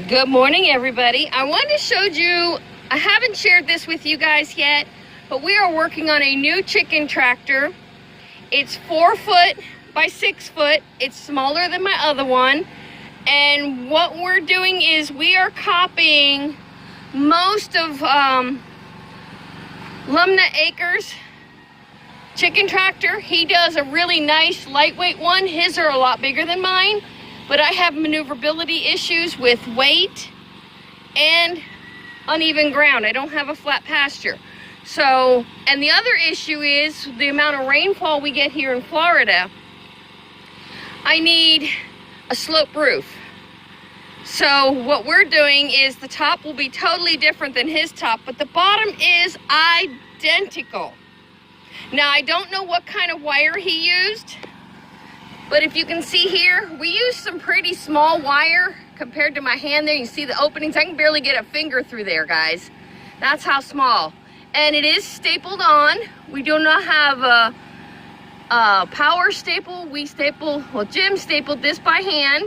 Good morning, everybody. I wanted to show you, I haven't shared this with you guys yet, but we are working on a new chicken tractor. It's 4 foot by 6 foot. It's smaller than my other one. And what we're doing is we are copying most of Lumna Acres chicken tractor. He does a really nice lightweight one. His are a lot bigger than mine, but I have maneuverability issues with weight and uneven ground. I don't have a flat pasture. So, and the other issue is the amount of rainfall we get here in Florida. I need a slope roof. So what we're doing is the top will be totally different than his top, but the bottom is identical. Now, I don't know what kind of wire he used, but if you can see here, we used some pretty small wire compared to my hand there. You see the openings? I can barely get a finger through there, guys. That's how small. And it is stapled on. We do not have a power staple. We staple, well, Jim stapled this by hand,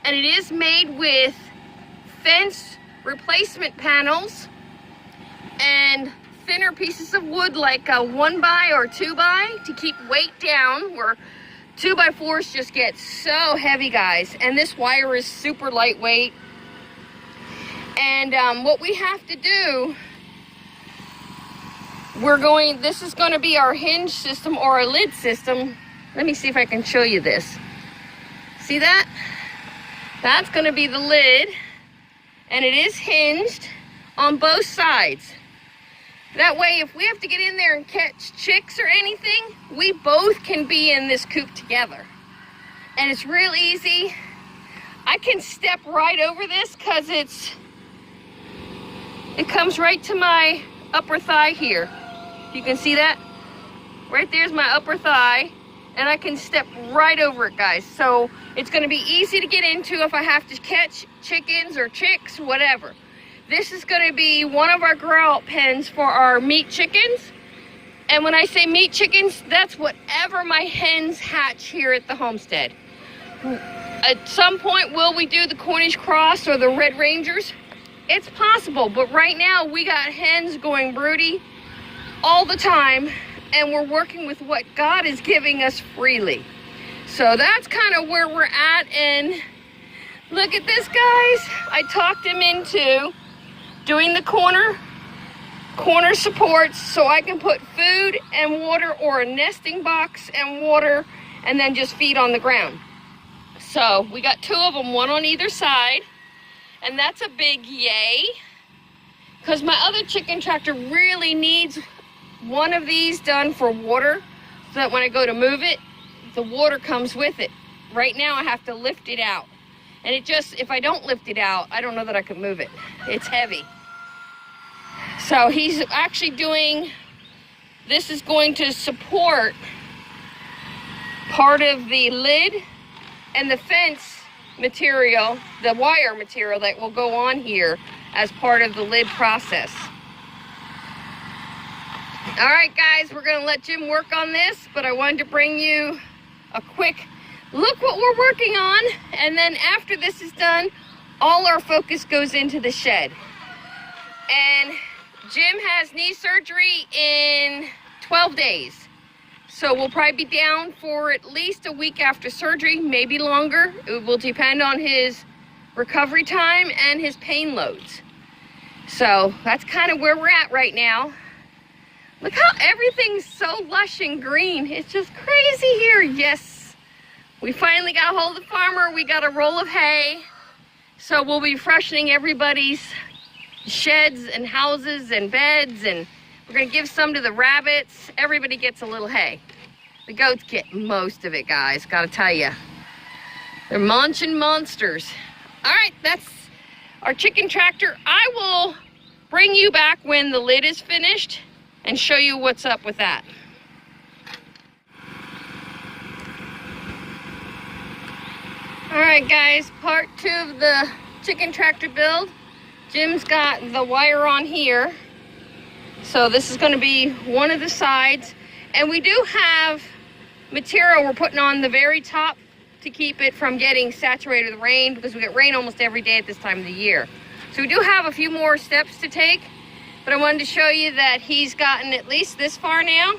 and it is made with fence replacement panels and thinner pieces of wood like a 1x or 2x to keep weight down, where 2x4s just get so heavy, guys. And this wire is super lightweight. And what we have to do, this is going to be our hinge system or our lid system. Let me see if I can show you this. See that? That's going to be the lid, and it is hinged on both sides. That way, if we have to get in there and catch chicks or anything, we both can be in this coop together. And it's real easy. I can step right over this because it comes right to my upper thigh here. You can see that? Right there's my upper thigh, and I can step right over it, guys. So it's gonna be easy to get into if I have to catch chickens or chicks, whatever. This is gonna be one of our grow-out pens for our meat chickens. And when I say meat chickens, that's whatever my hens hatch here at the homestead. At some point, will we do the Cornish Cross or the Red Rangers? It's possible, but right now we got hens going broody all the time, and we're working with what God is giving us freely. So that's kind of where we're at. And look at this, guys. I talked him into doing the corner supports so I can put food and water, or a nesting box and water, and then just feed on the ground. So we got 2 of them, one on either side, and that's a big yay, because my other chicken tractor really needs one of these done for water, so that when I go to move it, the water comes with it. Right now I have to lift it out, and if I don't lift it out, I don't know that I can move it. It's heavy. So he's actually doing, this is going to support part of the lid and the fence material, the wire material that will go on here as part of the lid process. All right, guys, we're gonna let Jim work on this, but I wanted to bring you a quick look what we're working on. And then after this is done, all our focus goes into the shed. And Jim has knee surgery in 12 days. So we'll probably be down for at least a week after surgery, maybe longer. It will depend on his recovery time and his pain loads. So that's kind of where we're at right now. Look how everything's so lush and green. It's just crazy here. Yes, we finally got a hold of the farmer. We got a roll of hay. So we'll be freshening everybody's sheds and houses and beds, and we're gonna give some to the rabbits. Everybody gets a little hay. The goats get most of it, guys, gotta tell you. They're munching monsters. All right, that's our chicken tractor. I will bring you back when the lid is finished and show you what's up with that. All right, guys, part 2 of the chicken tractor build. Jim's got the wire on here. So this is gonna be one of the sides. And we do have material we're putting on the very top to keep it from getting saturated with rain, because we get rain almost every day at this time of the year. So we do have a few more steps to take, but I wanted to show you that he's gotten at least this far now,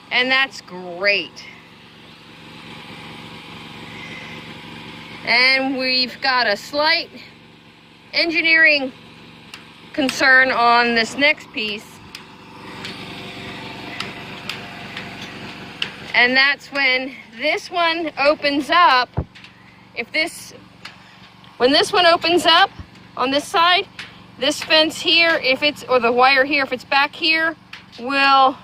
and that's great. And we've got a slight engineering concern on this next piece. And that's when this one opens up. When this one opens up on this side, this fence here, or the wire here, if it's back here, will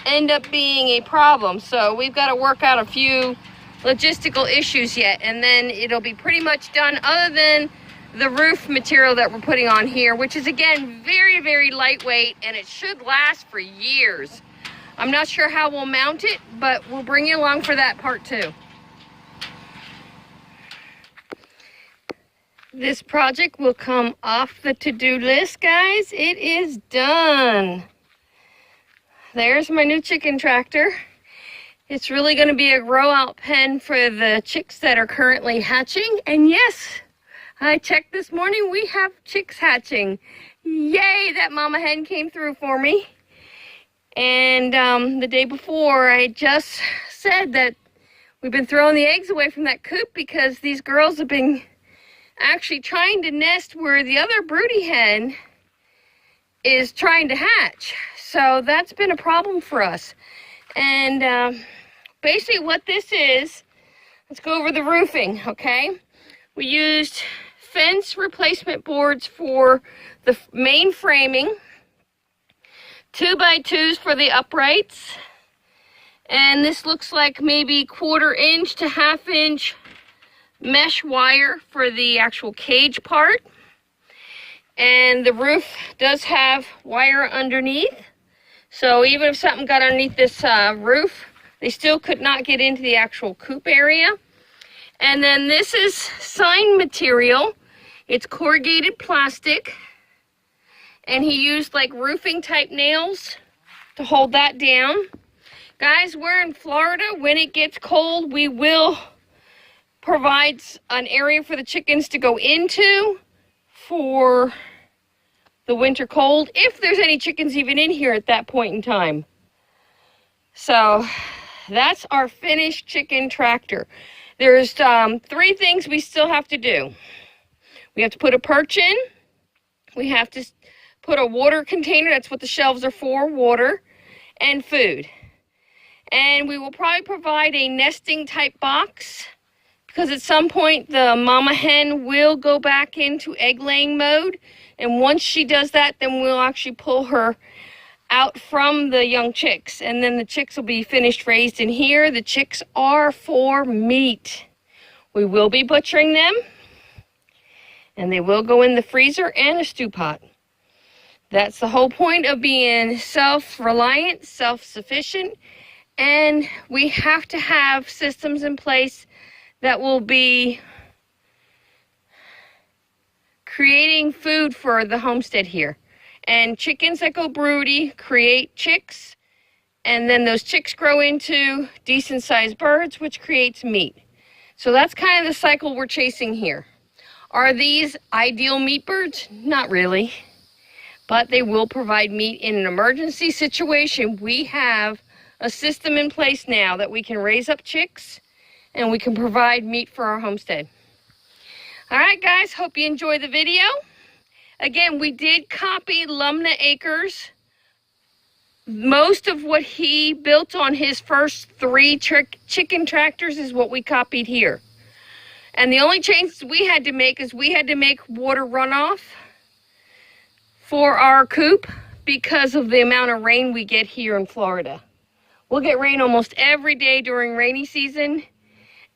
end up being a problem. So we've got to work out a few logistical issues yet, and then it'll be pretty much done, other than the roof material that we're putting on here, which is again very, very lightweight, and it should last for years. I'm not sure how we'll mount it, but we'll bring you along for that part too. This project will come off the to-do list, guys. It is done. There's my new chicken tractor. It's really going to be a grow-out pen for the chicks that are currently hatching. And yes, I checked this morning, we have chicks hatching. Yay, that mama hen came through for me. And the day before, I just said that we've been throwing the eggs away from that coop because these girls have been actually trying to nest where the other broody hen is trying to hatch. So that's been a problem for us. And basically what this is, let's go over the roofing, okay? We used fence replacement boards for the main framing, 2x2s for the uprights, and this looks like maybe 1/4 inch to 1/2 inch mesh wire for the actual cage part. And the roof does have wire underneath, so even if something got underneath this roof, they still could not get into the actual coop area. And then this is sign material. It's corrugated plastic, and he used like roofing type nails to hold that down. Guys, we're in Florida. When it gets cold, we will provide an area for the chickens to go into for the winter cold, if there's any chickens even in here at that point in time. So that's our finished chicken tractor. There's 3 things we still have to do. We have to put a perch in. We have to put a water container. That's what the shelves are for, water and food. And we will probably provide a nesting type box, because at some point the mama hen will go back into egg laying mode. And once she does that, then we'll actually pull her out from the young chicks, and then the chicks will be finished raised in here. The chicks are for meat. We will be butchering them, and they will go in the freezer and a stew pot. That's the whole point of being self-reliant, self-sufficient, and we have to have systems in place that will be creating food for the homestead here. And chickens that go broody create chicks, and then those chicks grow into decent sized birds, which creates meat. So that's kind of the cycle we're chasing here. Are these ideal meat birds? Not really, but they will provide meat in an emergency situation. We have a system in place now that we can raise up chicks and we can provide meat for our homestead. All right, guys, hope you enjoy the video. Again, we did copy Lumna Acres. Most of what he built on his first 3 chicken tractors is what we copied here. And the only changes we had to make is we had to make water runoff for our coop because of the amount of rain we get here in Florida. We'll get rain almost every day during rainy season,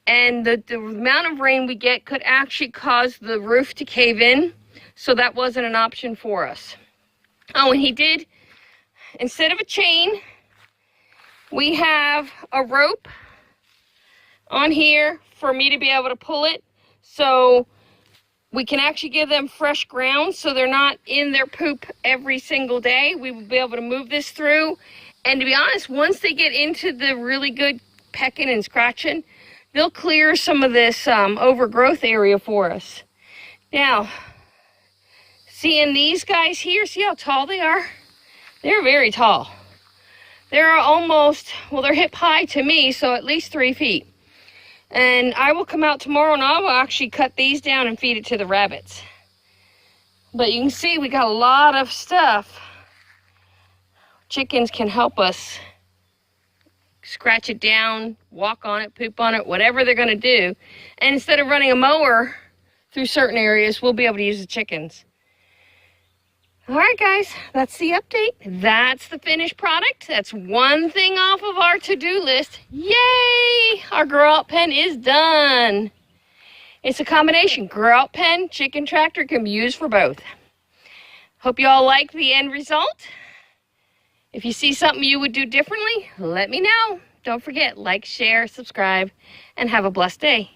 and the amount of rain we get could actually cause the roof to cave in. So that wasn't an option for us. Oh, and he did, instead of a chain, we have a rope on here for me to be able to pull it. So we can actually give them fresh ground so they're not in their poop every single day. We will be able to move this through. And to be honest, once they get into the really good pecking and scratching, they'll clear some of this overgrowth area for us. Now, seeing these guys here, see how tall they are? They're very tall. They're almost, well, they're hip high to me, so at least 3 feet. And I will come out tomorrow and I will actually cut these down and feed it to the rabbits. But you can see we got a lot of stuff. Chickens can help us scratch it down, walk on it, poop on it, whatever they're going to do. And instead of running a mower through certain areas, we'll be able to use the chickens. All right, guys, that's the update. That's the finished product. That's one thing off of our to-do list. Yay! Our grow-out pen is done. It's a combination. Grow-out pen, chicken tractor can be used for both. Hope you all like the end result. If you see something you would do differently, let me know. Don't forget, like, share, subscribe, and have a blessed day.